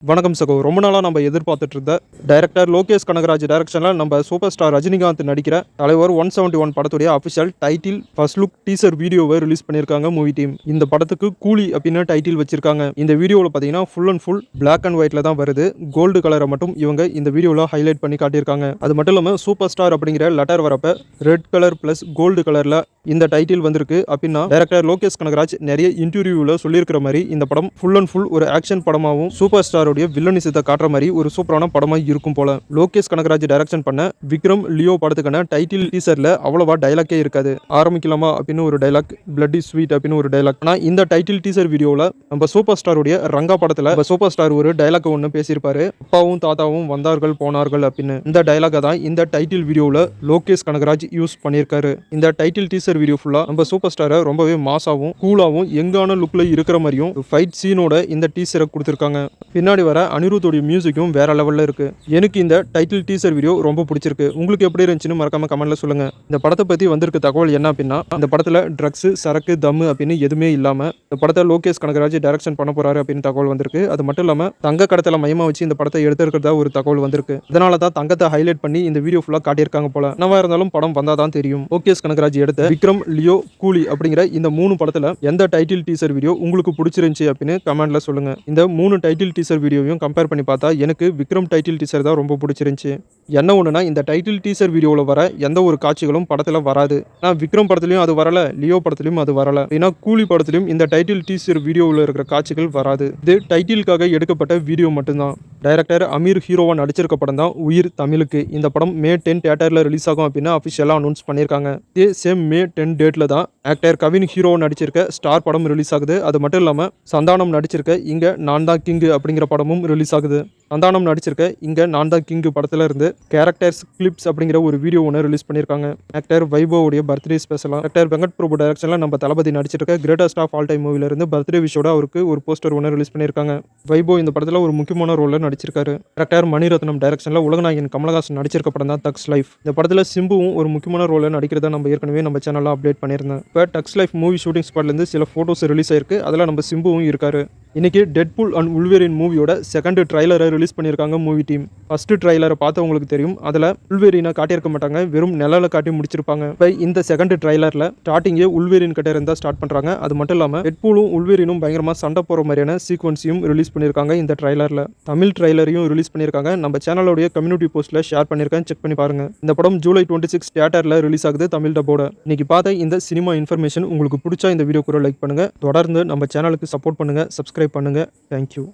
வணக்கம் சகோ. ரொம்ப நாளாக நம்ம எதிர்பார்த்துட்டு இருந்த டைரக்டர் லோகேஷ் கனகராஜ் டைரக்ஷனில் நம்ம சூப்பர் ஸ்டார் ரஜினிகாந்த் நடிக்கிற தலைவர் 171 படத்துடைய official title first look teaser வீடியோவை ரிலீஸ் பண்ணியிருக்காங்க மூவி டீம். இந்த படத்துக்கு கூலி அப்படின்னு டைட்டில் வச்சிருக்காங்க. இந்த வீடியோவில் பார்த்தீங்கன்னா full and full black and ஒயிட்ல தான் வருது. கோல்டு கலரை மட்டும் இவங்க இந்த வீடியோவில் ஹைலைட் பண்ணி காட்டியிருக்காங்க. அது மட்டும் இல்லாமல் சூப்பர் ஸ்டார் அப்படிங்கிற லெட்டர் வரப்ப ரெட் கலர் பிளஸ் கோல்டு கலரில் இந்த டைட்டில் வந்திருக்கு. அப்படின்னா டைரக்டர் லோகேஷ் கனகராஜ் நிறைய இன்டர்வியூவில் சொல்லியிருக்கிற மாதிரி இந்த படம் ஃபுல் அண்ட் ஃபுல் ஒரு ஆக்ஷன் படமாகவும் சூப்பர் ஸ்டார் வில்லனிசத்தை காட்டுற மாதிரி ஒரு சூப்பரான படமா இருக்கும் போல. லோகேஷ் கனகராஜ் டைரக்ஷன் பண்ண விக்ரம் லியோ படத்துக்கான டைட்டில் டீசர்ல அவ்வளவா டைலாக்கே இருக்காது. ஆரம்பிக்கலாமா அப்படின்னு ஒரு டைலாக், பிளட் இஸ் ஸ்வீட் அப்படின்னு ஒரு டைலாக். ஆனா இந்த டைட்டில் டீசர் வீடியோல நம்ம சூப்பர் ஸ்டாருடைய ரங்கா படத்துல சூப்பர் ஸ்டார் ஒரு டைலாக் ஒன்று பேசியிருப்பாரு. அப்பாவும் தாத்தாவும் வந்தார்கள் போனார்கள் அப்படின்னு. இந்த டைலாக தான் இந்த டைட்டில் வீடியோல லோகேஷ் கனகராஜ் யூஸ் பண்ணியிருக்காரு. இந்த டைட்டில் டீசர் வீடியோ ஃபுல்லா நம்ம சூப்பர் ஸ்டாரை ரொம்பவே மாசாவும் கூலாவும் எங்கான லுக்ல இருக்கிற மாதிரியும் ஃபைட் சீனோட இந்த டீசரை கொடுத்திருக்காங்க. பின்னாடி வர அனிருத்தோட மியூசிக்கும் வேற லெவல்ல இருக்கு. எனக்கு இந்த டைட்டில் டீசர் வீடியோ ரொம்ப பிடிச்சிருக்கு. உங்களுக்கு எப்படி இருந்துச்சுன்னு மறக்காம கமெண்ட்ல சொல்லுங்க. இந்த படத்தை பத்தி வந்திருக்க தகவல் என்ன அப்படின்னா, இந்த படத்துல ட்ரக்ஸ், சரக்கு, தம்மு அப்படின்னு எதுவுமே இல்லாம இந்த படத்தை லோகேஷ் கனகராஜ் டைரக்ஷன் பண்ண போறாரு அப்படின்னு தகவல் வந்திருக்கு. அது மட்டும் இல்லாம தங்க கடத்தல மையமா வச்சு இந்த படத்தை எடுத்திருக்கிறதா ஒரு தகவல் வந்திருக்கு. இதனால தான் தங்கத்தை ஹைலைட் பண்ணி இந்த வீடியோ ஃபுல்லா காட்டியிருக்காங்க போல. என்னவா இருந்தாலும் படம் வந்தாதான் தெரியும். லோகேஷ் கனகராஜ் எடுத்த விக்ரம், லியோ, கூலி அப்படிங்கிற இந்த 3 படத்துல எந்த டைட்டில் டீசர் வீடியோ உங்களுக்கு பிடிச்சிருந்துச்சு அப்படின்னு கமெண்ட்ல சொல்லுங்க. இந்த 3 டைட்டில் டீசர் வீடியோவையும் கம்பேர் பண்ணி பார்த்தா எனக்கு விக்ரம் டைட்டில் டீசர் தான் ரொம்ப பிடிச்சிருந்துச்சு. என்ன ஒண்ணுனா, இந்த டைட்டில் டீசர் வீடியோவில் வர எந்த ஒரு காட்சிகளும் படத்துல வராது. நான் விக்ரம் படத்துலயும் அது வரல, லியோ படத்துலயும் அது வரல. ஏன்னா கூலி படத்துலயும் இந்த டைட்டில் டீசர் வீடியோவில் இருக்கிற காட்சிகள் வராது. இது டைட்டிலுக்காக எடுக்கப்பட்ட வீடியோ மட்டும்தான். டைரக்டர் அமீர் ஹீரோவா நடிச்சிருக்க படம் தான் உயிர் தமிழுக்கு. இந்த படம் மே 10 தியேட்டர்ல ரிலீஸ் ஆகும் அப்படின்னு அஃபிஷியலா அனௌன்ஸ் பண்ணியிருக்காங்க. இதே சேம் மே 10 டேட்ல தான் ஆக்டர் கவின் ஹீரோவா நடிச்சிருக்க ஸ்டார் படம் ரிலீஸ் ஆகுது. அது மட்டும் இல்லாம சந்தானம் நடிச்சிருக்க இங்க நான் தான் கிங் அப்படிங்கிற படமும் ரிலீஸ் ஆகுது. சந்தானம் நடிச்சிருக்க இங்க நான் தான் கிங் படத்துல இருந்து கேரக்டர்ஸ் கிளிப்ஸ் அப்படிங்கிற ஒரு வீடியோ ஒன்று ரிலீஸ் பண்ணியிருக்காங்க. ஆக்டர் வைபோவுடைய பர்த்டே ஸ்பெஷலா ஆக்டர் வெங்கட் பிரபு டைரக்ஷன்ல நம்ம தளபதி நடிச்சிருக்க கிரேட்டஸ்ட் ஆஃப் ஆல் டைம் மூவில இருந்து பர்த்டே விஷயோட அவருக்கு ஒரு போஸ்டர் ஒன்று ரிலீஸ் பண்ணியிருக்காங்க. வைபோ இந்த படத்துல ஒரு முக்கியமான ரோல்ல நடிச்சிருக்காரு. ஆக்டர் மணிரத்னம் டைரக்ஷன்ல உலகநாயகன் கமலஹாசன் நடிச்சிருக்க படம் தான் தக்ஸ் லைஃப். இந்த படத்துல சிம்புவும் ஒரு முக்கியமான ரோல்ல நடிக்கிறத நம்ம ஏற்கனவே நம்ம சேனல்ல அப்டேட் பண்ணியிருந்தேன். இப்போ டக்ஸ் லைஃப் மூவி ஷூட்டிங் ஸ்பாட்ல இருந்து சில போட்டோஸ் ரிலீஸ் ஆயிருக்கு. அதில் நம்ம சிம்புவும் இருக்காரு. இன்னைக்கு டெட்பூல் அண்ட் உல்வெரின் மூவியோட செகண்ட் ட்ரைலரை ரிலீஸ் பண்ணியிருக்காங்க மூவி டீம். ஃபர்ஸ்ட் ட்ரைலரை பார்த்தவங்களுக்கு தெரியும், அதில் உல்வெரினை காட்டியிருக்க மாட்டாங்க, வெறும் நிழலை காட்டி முடிச்சிருப்பாங்க. இப்போ இந்த செகண்ட் ட்ரைலரில் ஸ்டார்டிங்கே உல்வெரின் கிட்ட இருந்தால் ஸ்டார்ட் பண்ணுறாங்க. அது மட்டும் இல்லாமல் டெட்பூலும் உல்வெரினும் பயங்கரமாக சண்டை போகிற மாதிரியான சீக்வன்ஸையும் ரிலீஸ் பண்ணியிருக்காங்க இந்த ட்ரைலரில். தமிழ் ட்ரைலரையும் ரிலீஸ் பண்ணியிருக்காங்க. நம்ம சேனலோடைய கம்யூனிட்டி போஸ்ட்டில் ஷேர் பண்ணியிருக்கேன், செக் பண்ணி பாருங்க. இந்த படம் ஜூலை 26 தியேட்டரில் ரிலீஸ் ஆகுது தமிழ் டப்போட. இன்னைக்கு பார்த்த இந்த சினிமா இன்ஃபர்மேஷன் உங்களுக்கு பிடிச்சா இந்த வீடியோ கூட லைக் பண்ணுங்க. தொடர்ந்து நம்ம சேனலுக்கு சப்போர்ட் பண்ணுங்க, சப்ஸ்கிரைப் பண்ணுங்க. தேங்க்யூ.